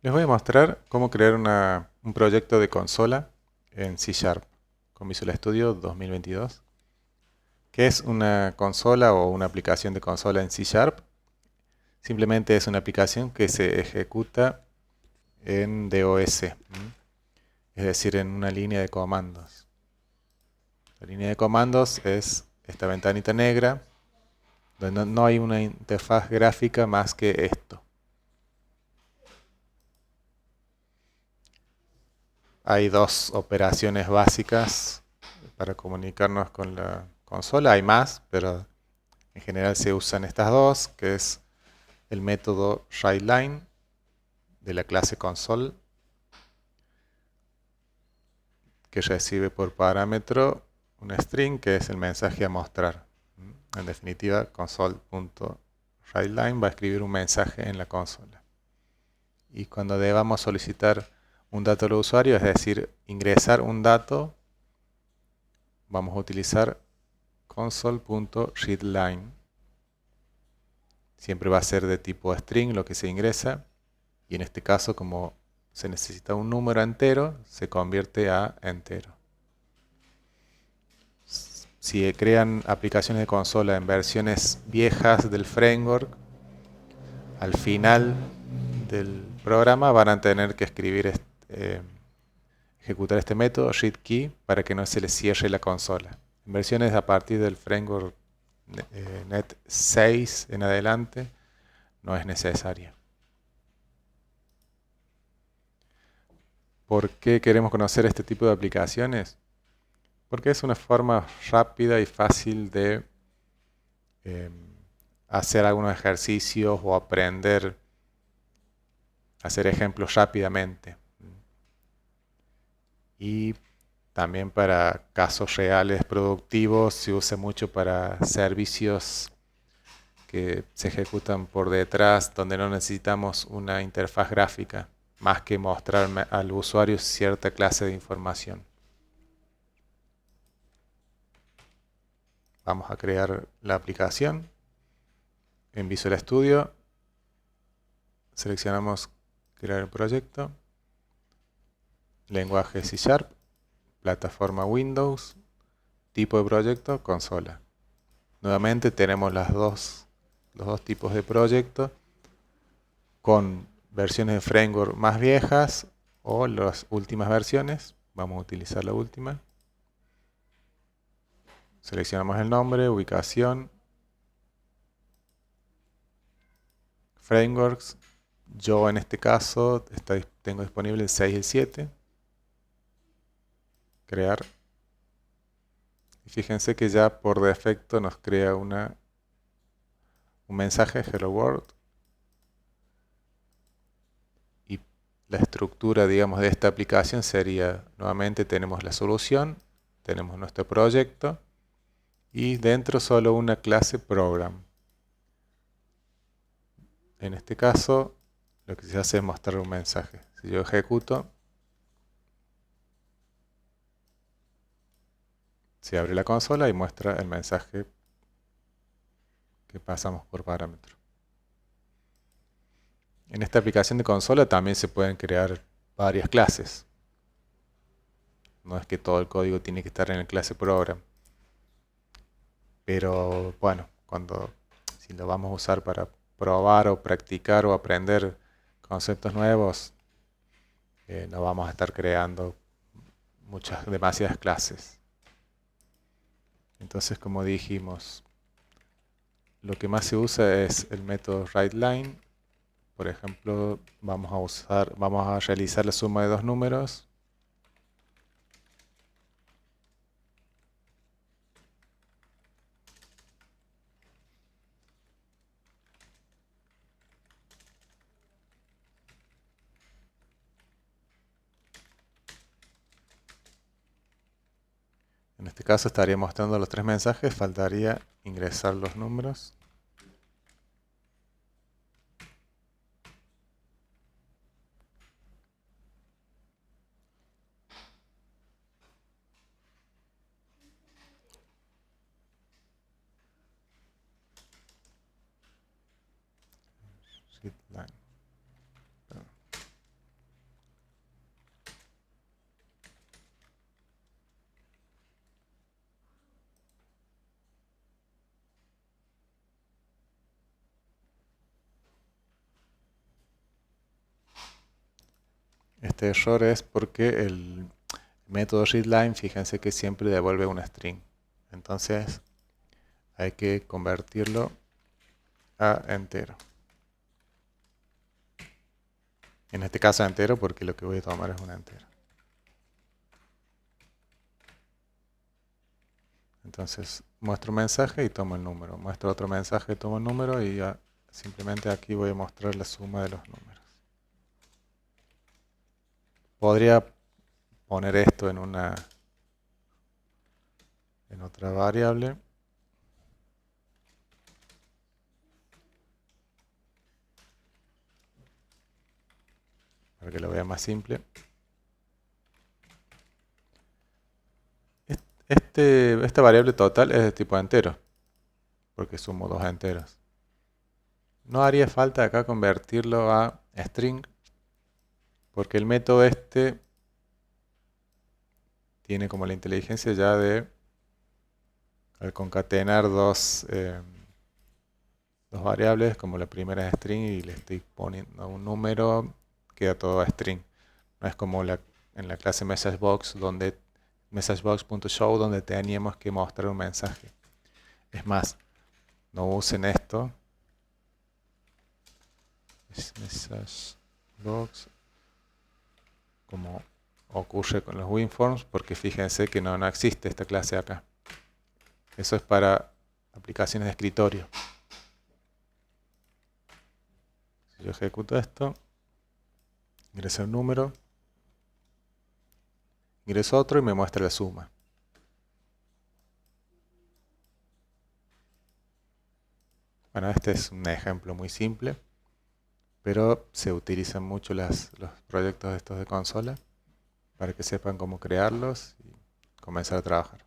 Les voy a mostrar cómo crear un proyecto de consola en C Sharp con Visual Studio 2022. ¿Qué es una consola o una aplicación de consola en C Sharp? Simplemente es una aplicación que se ejecuta en DOS, es decir, en una línea de comandos. La línea de comandos es esta ventanita negra, donde no hay una interfaz gráfica más que esto. Hay dos operaciones básicas para comunicarnos con la consola. Hay más, pero en general se usan estas dos, que es el método writeLine de la clase console, que recibe por parámetro un string que es el mensaje a mostrar. En definitiva, console.writeLine va a escribir un mensaje en la consola. Y cuando debamos solicitar un dato al usuario, es decir, ingresar un dato, vamos a utilizar console.readLine. Siempre va a ser de tipo string lo que se ingresa, y en este caso, como se necesita un número entero, se convierte a entero. Si crean aplicaciones de consola en versiones viejas del framework, al final del programa van a tener que ejecutar este método readKey para que no se les cierre la consola. En versiones a partir del framework Net 6 en adelante no es necesaria. ¿Por qué queremos conocer este tipo de aplicaciones? Porque es una forma rápida y fácil de eh, hacer algunos ejercicios o aprender a hacer ejemplos rápidamente. Y también para casos reales productivos se usa mucho para servicios que se ejecutan por detrás, donde no necesitamos una interfaz gráfica, más que mostrar al usuario cierta clase de información. Vamos a crear la aplicación. En Visual Studio seleccionamos crear el proyecto, lenguaje C Sharp, plataforma Windows, tipo de proyecto, consola. Nuevamente tenemos los dos tipos de proyecto con versiones de framework más viejas o las últimas versiones. Vamos a utilizar la última. Seleccionamos el nombre, ubicación, frameworks. Yo en este caso tengo disponible el 6 y el 7. Crear. Y fíjense que ya por defecto nos crea un mensaje Hello World. Y la estructura, digamos, de esta aplicación sería, nuevamente tenemos la solución, tenemos nuestro proyecto y dentro solo una clase program. En este caso, lo que se hace es mostrar un mensaje. Si yo ejecuto, se abre la consola y muestra el mensaje que pasamos por parámetro. En esta aplicación de consola también se pueden crear varias clases. No es que todo el código tiene que estar en la clase program. Pero bueno, si lo vamos a usar para probar o practicar o aprender conceptos nuevos, no vamos a estar creando demasiadas clases. Entonces, como dijimos, lo que más se usa es el método writeLine. Por ejemplo, vamos a realizar la suma de dos números. En este caso estaría mostrando los tres mensajes, faltaría ingresar los números. Este error es porque el método readLine, fíjense que siempre devuelve una string. Entonces hay que convertirlo a entero. En este caso a entero porque lo que voy a tomar es una entero. Entonces muestro un mensaje y tomo el número. Muestro otro mensaje y tomo el número y ya simplemente aquí voy a mostrar la suma de los números. Podría poner esto en otra variable. Para que lo vea más simple. Esta variable total es de tipo entero, porque sumo dos enteros. No haría falta acá convertirlo a string, porque el método este tiene como la inteligencia ya de, al concatenar dos variables, como la primera es string y le estoy poniendo un número, queda todo a string. No es como en la clase MessageBox, messagebox.show, donde teníamos que mostrar un mensaje. Es más, no usen esto. Es MessageBox, como ocurre con los WinForms, porque fíjense que no existe esta clase acá. Eso es para aplicaciones de escritorio. Si yo ejecuto esto, ingreso un número, ingreso otro y me muestra la suma. Bueno, este es un ejemplo muy simple, pero se utilizan mucho los proyectos estos de consola para que sepan cómo crearlos y comenzar a trabajar.